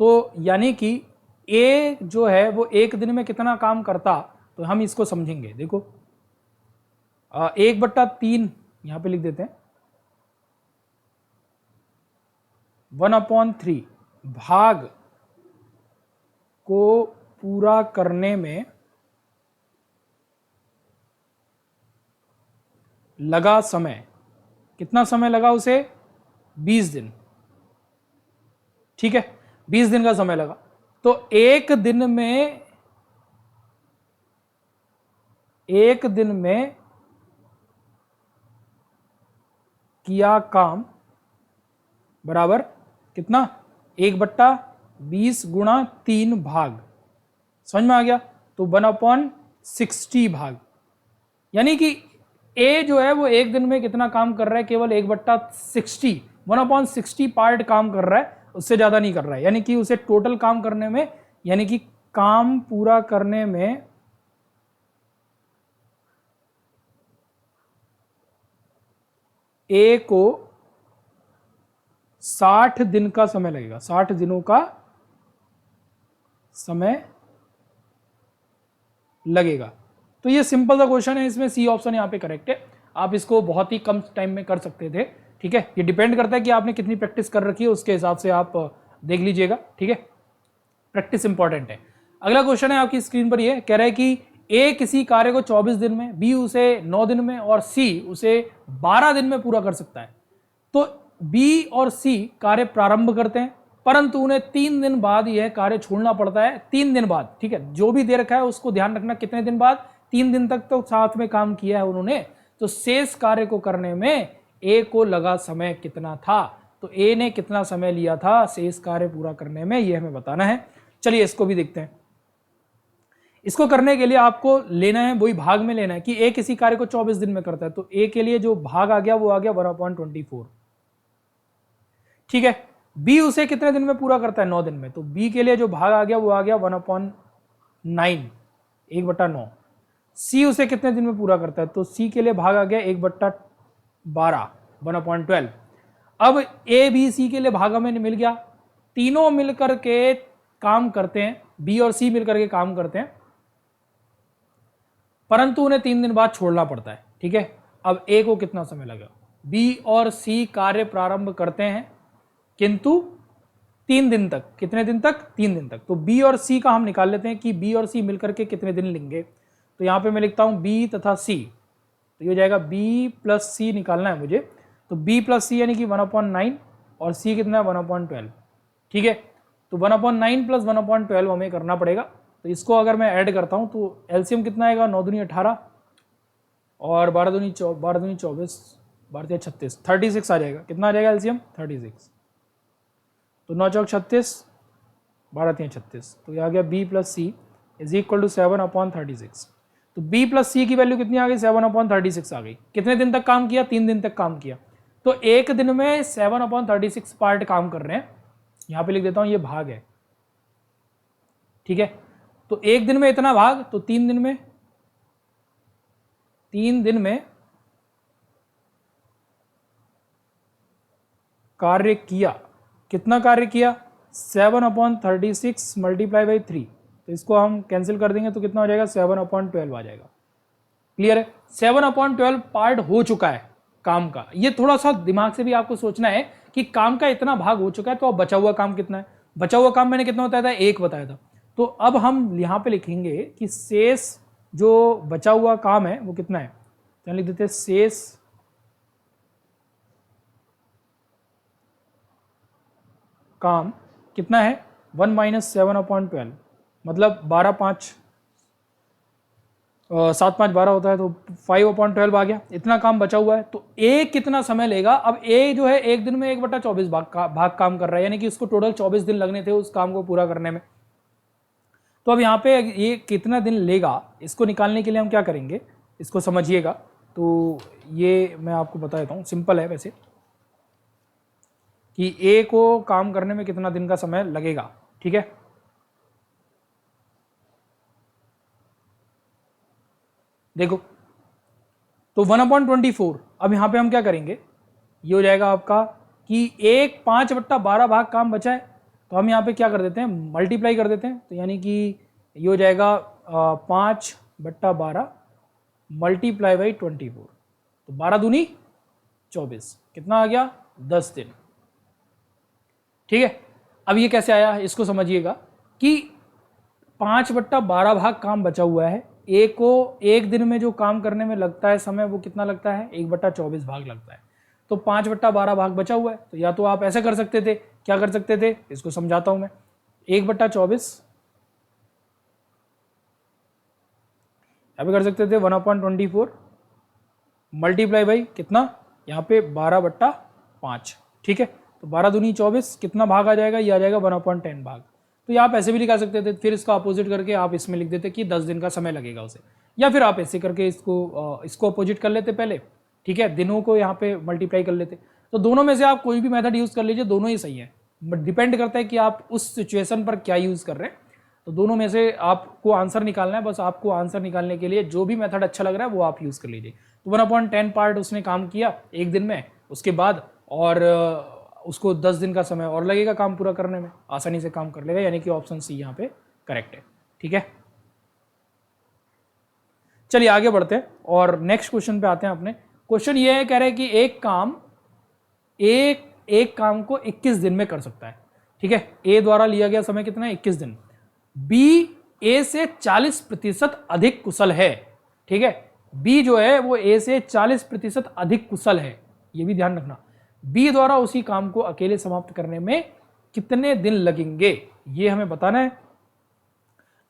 तो यानी कि ए जो है वो एक दिन में कितना काम करता, तो हम इसको समझेंगे। देखो 1/3 यहां पे लिख देते हैं, 1/3 भाग को पूरा करने में लगा समय। कितना समय लगा उसे? 20 दिन, ठीक है, 20 दिन का समय लगा। तो एक दिन में किया काम बराबर कितना? 1/20 गुणा 3 भाग। समझ में आ गया? तो 1/60 भाग, यानी कि ए जो है वो एक दिन में कितना काम कर रहा है? केवल 1/60, 1/60 पार्ट काम कर रहा है, उससे ज्यादा नहीं कर रहा है। यानी कि उसे टोटल काम करने में, यानी कि काम पूरा करने में ए को 60 दिन का समय लगेगा। 60 दिनों का समय लगेगा। तो ये सिंपल सा क्वेश्चन है, इसमें सी ऑप्शन यहाँ पे करेक्ट है। आप इसको बहुत ही कम टाइम में कर सकते थे, ठीक है। ये डिपेंड करता है कि आपने कितनी प्रैक्टिस कर रखी है, उसके हिसाब से आप देख लीजिएगा, ठीक है। प्रैक्टिस इंपॉर्टेंट है। अगला क्वेश्चन है आपकी स्क्रीन पर, ये कह रहा है कि ए किसी कार्य को 24 दिन में, बी उसे 9 दिन में और सी उसे 12 दिन में पूरा कर सकता है। तो बी और सी कार्य प्रारंभ करते हैं, परंतु उन्हें 3 दिन बाद यह कार्य छोड़ना पड़ता है। 3 दिन बाद, ठीक है, जो भी दे रखा है उसको ध्यान रखना, कितने दिन बाद? 3 दिन तक तो साथ में काम किया है उन्होंने। तो शेष कार्य को करने में ए को लगा समय कितना था? तो ए ने कितना समय लिया था शेष कार्य पूरा करने में, यह हमें बताना है। चलिए इसको भी देखते हैं। इसको करने के लिए आपको लेना है, वही भाग में लेना है कि ए किसी कार्य को 24 दिन में करता है। तो ए के लिए जो भाग आ गया वो आ गया 1/24, ठीक है। बी उसे कितने दिन में पूरा करता है? 9 दिन में। तो बी के लिए जो भाग आ गया वो आ गया 1/9, 1/9। सी उसे कितने दिन में पूरा करता है? तो सी के लिए भाग आ गया 1/12, 1/12। अब ए बी सी के लिए भाग हमें मिल गया। तीनों मिलकर के काम करते हैं, बी और सी मिलकर के काम करते हैं, परंतु उन्हें 3 दिन बाद छोड़ना पड़ता है, ठीक है। अब ए को कितना समय लगेगा? बी और सी कार्य प्रारंभ करते हैं, किंतु 3 दिन तक। कितने दिन तक? 3 दिन तक। तो बी और सी का हम निकाल लेते हैं कि बी और सी मिलकर के कितने दिन लेंगे। तो यहां पे मैं लिखता हूं बी तथा सी, तो ये हो जाएगा बी प्लस सी निकालना है मुझे। तो बी प्लस सी यानी कि 1/9 और सी कितना है? 1/12, ठीक है। तो 1/9 प्लस 1/12 हमें करना पड़ेगा। तो इसको अगर मैं ऐड करता हूं तो एलसीएम कितना आएगा? 9 दूनी 18 और 12 दूनी 24, 12 36, 36 आ जाएगा। कितना आ जाएगा एलसीएम? 36। तो 9 चौक 36, 12 3 36। तो ये आ गया b plus C is equal to 7/36। तो B प्लस सी की वैल्यू कितनी आ गई, 7/36 आ गई। कितने दिन तक काम किया, 3 दिन तक काम किया। तो एक दिन में 7/36 पार्ट काम कर रहे हैं, यहां पे लिख देता हूं, ये भाग है, ठीक है। तो एक दिन में इतना भाग, तो 3 दिन में कार्य किया। कितना कार्य किया, 7/36 मल्टीप्लाई बाई 3, तो इसको हम कैंसिल कर देंगे तो कितना हो जाएगा, 7/12 आ जाएगा। क्लियर है, 7/12 पार्ट हो चुका है काम का। ये थोड़ा सा दिमाग से भी आपको सोचना है कि काम का इतना भाग हो चुका है, तो अब बचा हुआ काम कितना है। बचा हुआ काम मैंने कितना बताया था, 1 बताया था। तो अब हम यहां पे लिखेंगे कि शेष जो बचा हुआ काम है वो कितना है, तो लिख देते हैं शेष काम कितना है, 1 माइनस 7/12, मतलब 7 5 12 होता है, तो 5/12 आ गया। इतना काम बचा हुआ है। तो ए कितना समय लेगा, अब ए जो है एक दिन में 1/24 भाग काम कर रहा है, यानी कि उसको टोटल 24 दिन लगने थे उस काम को पूरा करने में। तो अब यहाँ पे ये कितना दिन लेगा, इसको निकालने के लिए हम क्या करेंगे, इसको समझिएगा। तो ये मैं आपको बता देता हूँ, सिंपल है वैसे, कि ए को काम करने में कितना दिन का समय लगेगा, ठीक है। देखो, तो 1/24, अब यहां पे हम क्या करेंगे, ये हो जाएगा आपका कि एक 5/12 भाग काम बचा है, तो हम यहाँ पे क्या कर देते हैं, मल्टीप्लाई कर देते हैं। तो यानी कि ये हो जाएगा 5/12 मल्टीप्लाई बाई 24, तो 12 दूनी 24, कितना आ गया, 10 दिन, ठीक है। अब ये कैसे आया, इसको समझिएगा कि 5/12 भाग काम बचा हुआ है, ए को एक दिन में जो काम करने में लगता है समय वो कितना लगता है, 1/24 भाग लगता है। तो 5/12 भाग बचा हुआ है, तो या तो आप ऐसे कर सकते थे, क्या कर सकते थे, इसको समझाता हूं मैं। 1/24 यहाँ पे कर सकते थे 1/24 मल्टीप्लाई बाई कितना, यहाँ पे 12/5, ठीक है। तो 12 दूनी 24, कितना भाग आ जाएगा, ये आ जाएगा 1/10 भाग। तो ये आप ऐसे भी लिखा सकते थे, फिर इसका अपोजिट करके आप इसमें लिख देते कि 10 दिन का समय लगेगा उसे, या फिर आप ऐसे करके इसको अपोजिट कर लेते पहले, ठीक है, दिनों को यहाँ पे मल्टीप्लाई कर लेते। तो दोनों में से आप कोई भी मेथड यूज कर लीजिए, दोनों ही सही है, बट डिपेंड करता है कि आप उस सिचुएशन पर क्या यूज कर रहे हैं। तो दोनों में से आपको आंसर निकालना है, बस आपको आंसर निकालने के लिए जो भी मेथड अच्छा लग रहा है वो आप यूज कर लीजिए। तो 1/10 पार्ट उसने काम किया एक दिन में, उसके बाद और उसको 10 दिन का समय और लगेगा काम पूरा करने में, आसानी से काम कर लेगा, यानी कि ऑप्शन सी यहाँ पे करेक्ट है, ठीक है। चलिए आगे बढ़ते हैं और नेक्स्ट क्वेश्चन पे आते हैं अपने। क्वेश्चन ये है, कह रहे हैं कि एक काम को 21 दिन में कर सकता है, ठीक है। ए द्वारा लिया गया समय कितना है, 21 दिन। बी ए से 40% अधिक कुशल है, ठीक है। बी जो है वो ए से 40% अधिक कुशल है, ये भी ध्यान रखना। बी द्वारा उसी काम को अकेले समाप्त करने में कितने दिन लगेंगे, ये हमें बताना है।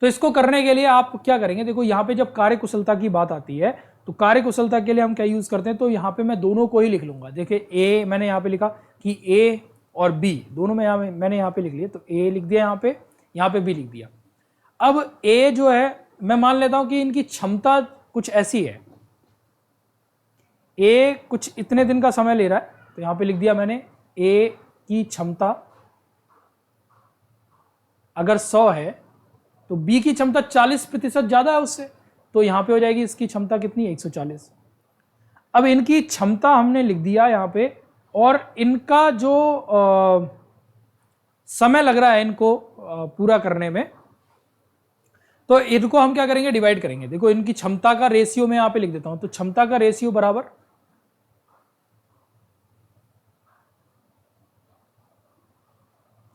तो इसको करने के लिए आप क्या करेंगे, देखो यहां पे जब कार्य कुशलता की बात आती है तो कार्य कुशलता के लिए हम क्या यूज करते हैं, तो यहां पे मैं दोनों को ही लिख लूंगा। देखिए ए मैंने यहां पे लिखा कि ए और बी दोनों में मैंने यहां पे लिख लिया, तो ए लिख दिया यहां पे बी लिख दिया। अब ए जो है मैं मान लेता हूं कि इनकी क्षमता कुछ ऐसी है, ए कुछ इतने दिन का समय ले रहा है, तो यहां पे लिख दिया मैंने ए की क्षमता अगर 100 है तो बी की क्षमता 40% ज्यादा है उससे, तो यहां पे हो जाएगी इसकी क्षमता कितनी, 140। अब इनकी क्षमता हमने लिख दिया यहां पे, और इनका जो समय लग रहा है इनको पूरा करने में, तो इनको हम क्या करेंगे, डिवाइड करेंगे। देखो इनकी क्षमता का रेशियो मैं यहां पे लिख देता हूं, तो क्षमता का रेशियो बराबर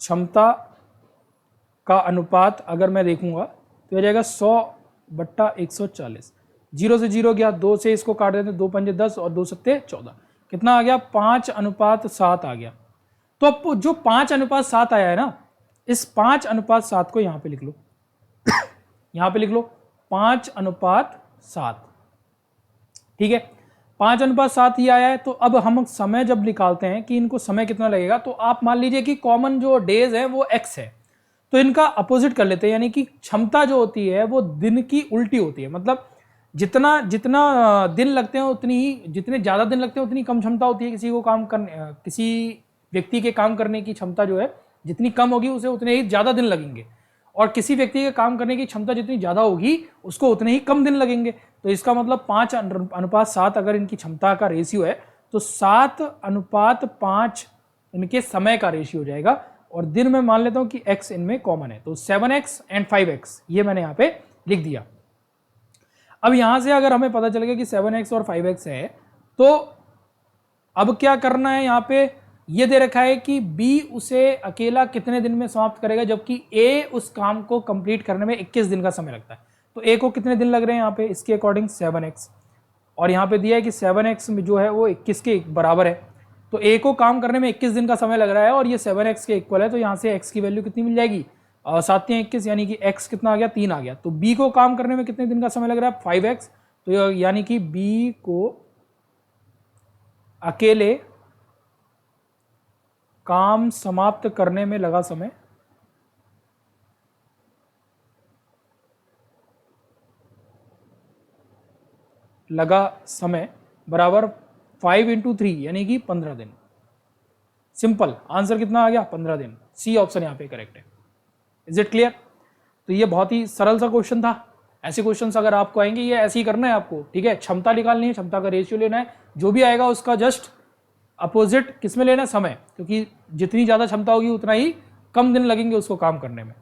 क्षमता का अनुपात अगर मैं देखूंगा तो हो जाएगा 100/140। 0 से 0 गया, 2 से इसको काट देते, 2 पंजे 10 और 2 सत्ते 14, कितना आ गया, 5:7 आ गया। तो अब जो 5:7 आया है ना, इस 5:7 को यहां पे लिख लो यहां पे लिख लो 5:7, ठीक है। 5:7 ही आया है। तो अब हम समय जब निकालते हैं कि इनको समय कितना लगेगा, तो आप मान लीजिए कि कॉमन जो डेज है वो x है, तो इनका अपोजिट कर लेते हैं, यानी कि क्षमता जो होती है वो दिन की उल्टी होती है। मतलब जितना जितना दिन लगते हैं उतनी ही, जितने ज़्यादा दिन लगते हैं उतनी कम क्षमता होती है किसी को काम करने, किसी व्यक्ति के काम करने की क्षमता जो है जितनी कम होगी उसे उतने ही ज़्यादा दिन लगेंगे, और किसी व्यक्ति के काम करने की क्षमता जितनी ज़्यादा होगी उसको उतने ही कम दिन लगेंगे। तो इसका मतलब 5:7 अगर इनकी क्षमता का रेशियो है तो 7:5 इनके समय का रेशियो हो जाएगा, और दिन में मान लेता हूँ कि x इनमें कॉमन है, तो 7x एंड 5x ये मैंने यहाँ पे लिख दिया। अब यहाँ से अगर हमें पता चलेगा कि 7x और 5x है, तो अब क्या करना है, यहाँ पे ये दे रखा है कि B उसे अकेला कितने दिन में समाप्त करेगा, जबकि A उस काम को कंप्लीट करने में 21 दिन का समय लगता है। तो A को कितने दिन लग रहे हैं यहाँ पे, इसके अकॉर्डिंग 7x, और यहाँ पे दिया है कि 7x में जो है वो 21 के बराबर है, तो A को काम करने में 21 दिन का समय लग रहा है और ये 7x के इक्वल है, तो यहाँ से x की वैल्यू कितनी मिल जाएगी, 7×3 = 21, यानी कि x कितना आ गया, 3 आ गया। तो B को काम करने में कितने दिन का समय लग रहा है, 5x, तो यानी कि B को अकेले काम समाप्त करने में लगा समय बराबर 5×3 यानी कि 15 दिन। सिंपल आंसर कितना आ गया, 15 दिन। सी ऑप्शन यहाँ पे करेक्ट है। Is it clear? तो ये बहुत ही सरल सा क्वेश्चन था। ऐसे क्वेश्चंस अगर आपको आएंगे ये ऐसे ही करना है आपको, ठीक है। क्षमता निकालनी है, क्षमता का रेशियो लेना है, जो भी आएगा उसका जस्ट अपोजिट किसमें लेना है, समय, क्योंकि जितनी ज्यादा क्षमता होगी उतना ही कम दिन लगेंगे उसको काम करने में।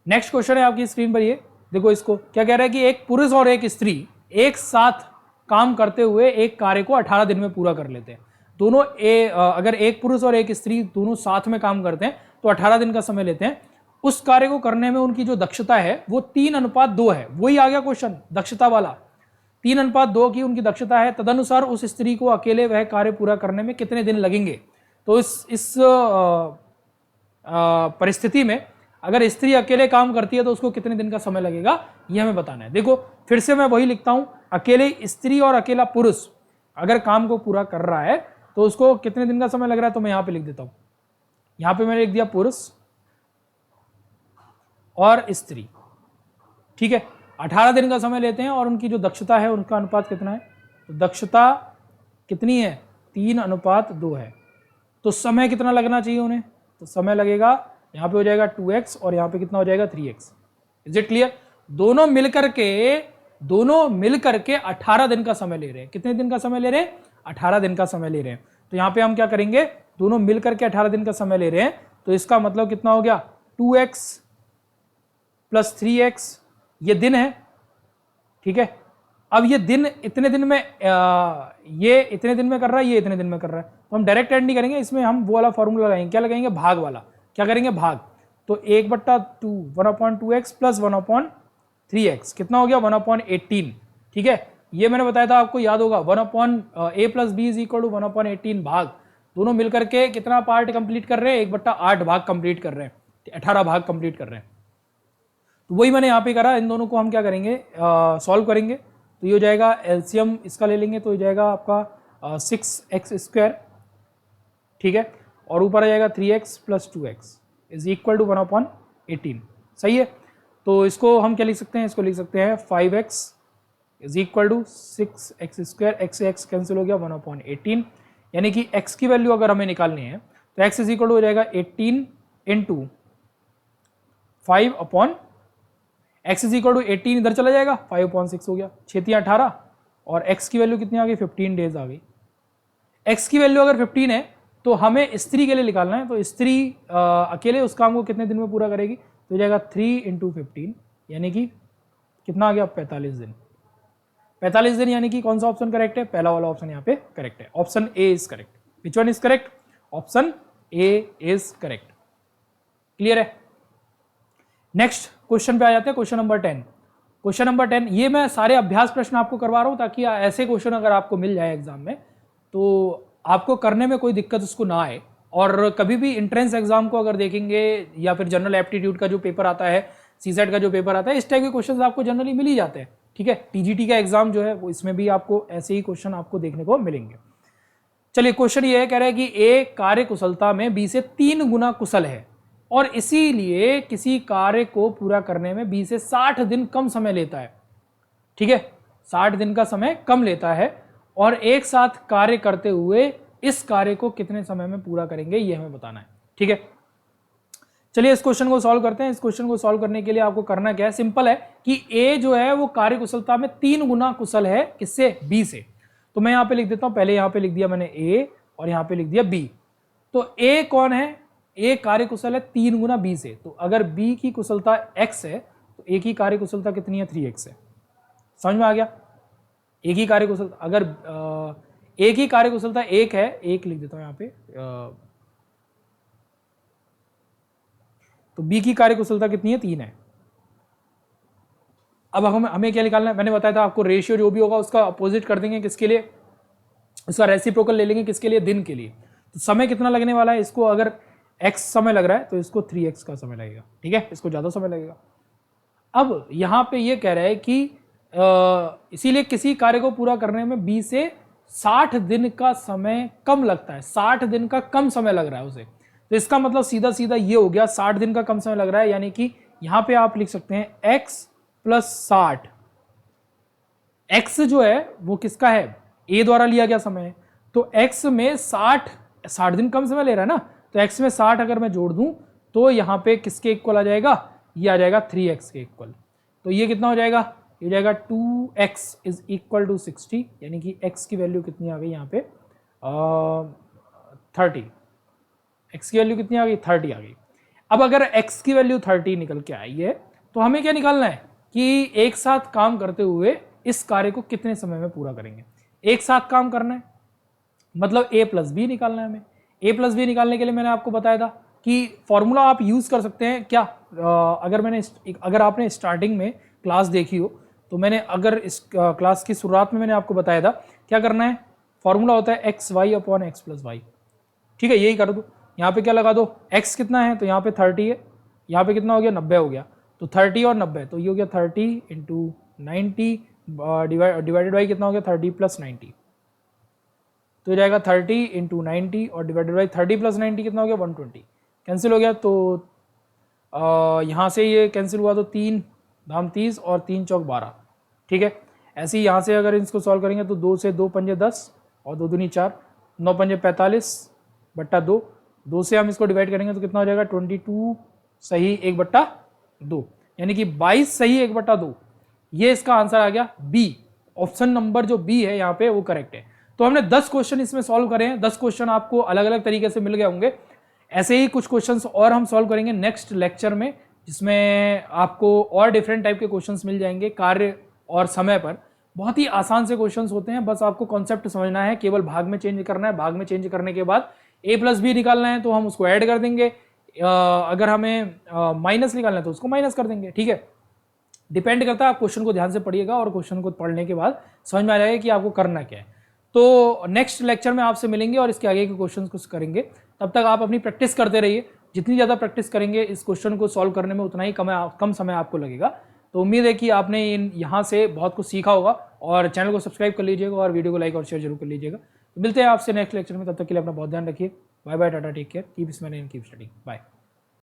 नेक्स्ट क्वेश्चन है आपकी स्क्रीन पर, ये देखो, इसको क्या कह रहा है कि एक पुरुष और एक स्त्री एक साथ काम करते हुए एक कार्य को 18 दिन में पूरा कर लेते हैं। दोनों अगर एक पुरुष और एक स्त्री दोनों साथ में काम करते हैं तो 18 दिन का समय लेते हैं। उस कार्य को करने में उनकी जो दक्षता है वो 3:2 है। वही आ गया क्वेश्चन दक्षता वाला, 3:2 की उनकी दक्षता है। तदनुसार उस स्त्री को अकेले वह कार्य पूरा करने में कितने दिन लगेंगे। तो इस परिस्थिति में अगर स्त्री अकेले काम करती है तो उसको कितने दिन का समय लगेगा, ये हमें बताना है। देखो फिर से मैं वही लिखता हूं, अकेले स्त्री और अकेला पुरुष अगर काम को पूरा कर रहा है तो उसको कितने दिन का समय लग रहा है, तो मैं यहां पे लिख देता हूं। यहां पे मैंने लिख दिया पुरुष और स्त्री, ठीक है। 18 दिन का समय लेते हैं और उनकी जो दक्षता है उनका अनुपात कितना है, तो दक्षता कितनी है, 3:2 है। तो समय कितना लगना चाहिए उन्हें, तो समय लगेगा यहाँ पे हो जाएगा 2x और यहाँ पे कितना हो जाएगा 3x। Is it clear? दोनों मिलकर के 18 दिन का समय ले रहे हैं। कितने दिन का समय ले रहे हैं, 18 दिन का समय ले रहे हैं। तो यहाँ पे हम क्या करेंगे, दोनों मिलकर के 18 दिन का समय ले रहे हैं, तो इसका मतलब कितना हो गया, 2x + 3x, ये दिन है, ठीक है। अब ये दिन इतने दिन में ये इतने दिन में कर रहा है, ये इतने दिन में कर रहा है, तो हम डायरेक्ट ऐड नहीं करेंगे, इसमें हम वो वाला फॉर्मूला लगाएंगे। क्या लगाएंगे, भाग वाला। क्या करेंगे, भाग। तो 1/2 1/2x + 1/3x कितना हो गया, 1/18, ठीक है। ये मैंने बताया था, आपको याद होगा, 1/a + b = 1/18 भाग। दोनों मिलकर के कितना पार्ट कंप्लीट कर रहे हैं, 1/8 भाग कंप्लीट कर रहे हैं, 18 भाग कंप्लीट कर रहे हैं। तो वही मैंने यहाँ पे करा। इन दोनों को हम क्या करेंगे, सॉल्व करेंगे। तो ये हो जाएगा, एलसीएम इसका ले लेंगे तो हो जाएगा आपका 6x², ठीक है, और ऊपर आ जाएगा 3x + 2x = 1/18, सही है। तो इसको हम क्या लिख सकते हैं, इसको लिख सकते हैं 5x = 6x², x से x कैंसिल हो गया, 1/18, यानी कि x की वैल्यू अगर हमें निकालनी है तो x = हो जाएगा 18 × 5 x = 18 इधर चला जाएगा, 5/6 हो गया, 6×18, और x की वैल्यू कितनी आ गई, 15 डेज आ गई। x की वैल्यू अगर 15 है तो हमें स्त्री के लिए निकालना है, तो स्त्री अकेले उस काम को कितने दिन में पूरा करेगी, तो हो जाएगा 3 × 15, यानी कि कितना आ गया, 45 दिन। 45 दिन, यानी कि कौन सा ऑप्शन करेक्ट है, पहला वाला ऑप्शन यहाँ पे करेक्ट है, option A is correct. Which one is correct, option A is correct. Clear है? नेक्स्ट क्वेश्चन पे आ जाते हैं, क्वेश्चन नंबर 10। क्वेश्चन नंबर 10, ये मैं सारे अभ्यास प्रश्न आपको करवा रहा हूँ ताकि ऐसे क्वेश्चन अगर आपको मिल जाए एग्जाम में तो आपको करने में कोई दिक्कत उसको ना आए। और कभी भी एंट्रेंस एग्जाम को अगर देखेंगे या फिर जनरल एप्टीट्यूड का जो पेपर आता है, सीसेट का जो पेपर आता है, इस टाइप के क्वेश्चन आपको जनरली मिल ही जाते हैं, ठीक है। टीजीटी का एग्जाम जो है वो इसमें भी आपको ऐसे ही क्वेश्चन आपको देखने को मिलेंगे। चलिए, क्वेश्चन ये कह रहा है कि ए कार्य कुशलता में बी से 3 गुना कुशल है और इसीलिए किसी कार्य को पूरा करने में बी से 60 दिन कम समय लेता है। ठीक है, 60 दिन का समय कम लेता है और एक साथ कार्य करते हुए इस कार्य को कितने समय में पूरा करेंगे ये हमें बताना है। ठीक है, चलिए इस क्वेश्चन को सॉल्व करते हैं। इस क्वेश्चन को सॉल्व करने के लिए आपको करना क्या है, सिंपल है कि ए जो है वो कार्य कुशलता में 3 गुना कुशल है किससे, बी से। तो मैं यहाँ पे लिख देता हूँ, पहले यहाँ पे लिख दिया मैंने ए और यहाँ पे लिख दिया बी। तो ए कौन है, ए कार्य कुशल है 3 गुना बी से। तो अगर बी की कुशलता x है तो ए की कार्य कुशलता कितनी है, 3x है। समझ में आ गया, ए की कार्य कुशलता, अगर ए की कार्य कुशलता 1 है, 1 लिख देता हूँ यहाँ पे, तो बी की कार्य कुशलता कितनी है, 3 है। अब हमें क्या निकालना है, मैंने बताया था आपको रेशियो जो भी होगा उसका अपोजिट कर देंगे, किसके लिए, उसका रेसिप्रोकल ले लेंगे, किसके लिए, दिन के लिए। तो समय कितना लगने वाला है, इसको अगर x समय लग रहा है तो इसको 3x का समय लगेगा। ठीक है, इसको ज़्यादा समय लगेगा। अब यहाँ पे ये कह रहा है कि इसीलिए किसी कार्य को पूरा करने में b से 60 दिन का समय कम लगता है, 60 दिन का कम समय लग रहा है उसे। तो इसका मतलब सीधा सीधा ये हो गया, 60 दिन का कम समय लग रहा है, यानी कि यहाँ पे आप लिख सकते हैं x + 60। x जो है वो किसका है, a द्वारा लिया गया समय है। तो x में 60 दिन कम समय ले रहा है ना, तो x में 60 अगर मैं जोड़ दूं तो यहाँ पे किसके इक्वल आ जाएगा, ये आ जाएगा 3x के इक्वल। तो ये कितना हो जाएगा, ये हो जाएगा 2x = 60, यानी कि x की वैल्यू कितनी आ गई यहाँ पे 30। x की वैल्यू कितनी आ गई, 30 आ गई। अब अगर x की वैल्यू 30 निकल के आई है तो हमें क्या निकालना है कि एक साथ काम करते हुए इस कार्य को कितने समय में पूरा करेंगे। एक साथ काम करना है मतलब a + b निकालना है हमें। a + b निकालने के लिए मैंने आपको बताया था कि फॉर्मूला आप यूज कर सकते हैं क्या, अगर आपने स्टार्टिंग में क्लास देखी हो तो मैंने अगर इस क्लास की शुरुआत में मैंने आपको बताया था क्या करना है, फॉर्मूला होता है xy/x + y। ठीक है, यही कर दो। यहाँ पे क्या लगा दो, x कितना है तो यहाँ पे 30 है, यहाँ पे कितना हो गया 90 हो गया, तो 30 और 90 तो ये हो गया 30 × 90 डिवाइडेड बाई कितना हो गया 30 + 90, तो जाएगा 30 × 90 और डिवाइडेड बाई 30 + 90 कितना हो गया 120, कैंसिल हो गया। तो यहाँ से ये कैंसिल हुआ तो 3 धाम 30 और 3 चौक 12। ठीक है, ऐसे ही यहाँ से अगर इसको सॉल्व करेंगे तो 2 से 2 पंजे 10 और 2 दूनी 4, 9 पंजे 45/2, 2 से हम इसको डिवाइड करेंगे तो कितना हो जाएगा 22 सही 1/2, यानी कि 22 सही 1/2। ये इसका आंसर आ गया बी, ऑप्शन नंबर जो बी है यहाँ पे वो करेक्ट है। तो हमने 10 क्वेश्चन इसमें सॉल्व करे हैं, 10 क्वेश्चन आपको अलग अलग तरीके से मिल गए होंगे। ऐसे ही कुछ क्वेश्चंस और हम सॉल्व करेंगे नेक्स्ट लेक्चर में, जिसमें आपको और डिफरेंट टाइप के क्वेश्चंस मिल जाएंगे कार्य और समय पर। बहुत ही आसान से क्वेश्चंस होते हैं, बस आपको कॉन्सेप्ट समझना है, केवल भाग में चेंज करना है। भाग में चेंज करने के बाद a + b निकालना है तो हम उसको ऐड कर देंगे, अगर हमें माइनस निकालना है तो उसको माइनस कर देंगे। ठीक है, डिपेंड करता है, आप क्वेश्चन को ध्यान से पढ़िएगा और क्वेश्चन को पढ़ने के बाद समझ में आ जाएगा कि आपको करना क्या है। तो नेक्स्ट लेक्चर में आपसे मिलेंगे और इसके आगे के क्वेश्चन को करेंगे। तब तक आप अपनी प्रैक्टिस करते रहिए, जितनी ज़्यादा प्रैक्टिस करेंगे इस क्वेश्चन को सॉल्व करने में उतना ही कम समय आपको लगेगा। तो उम्मीद है कि आपने यहाँ से बहुत कुछ सीखा होगा, और चैनल को सब्सक्राइब कर लीजिएगा और वीडियो को लाइक और शेयर जरूर कर लीजिएगा। तो मिलते हैं आपसे नेक्स्ट लेक्चर में, तब तक के लिए अपना बहुत ध्यान रखिए। Bye bye, tata, take care, keep smiling and keep studying, bye.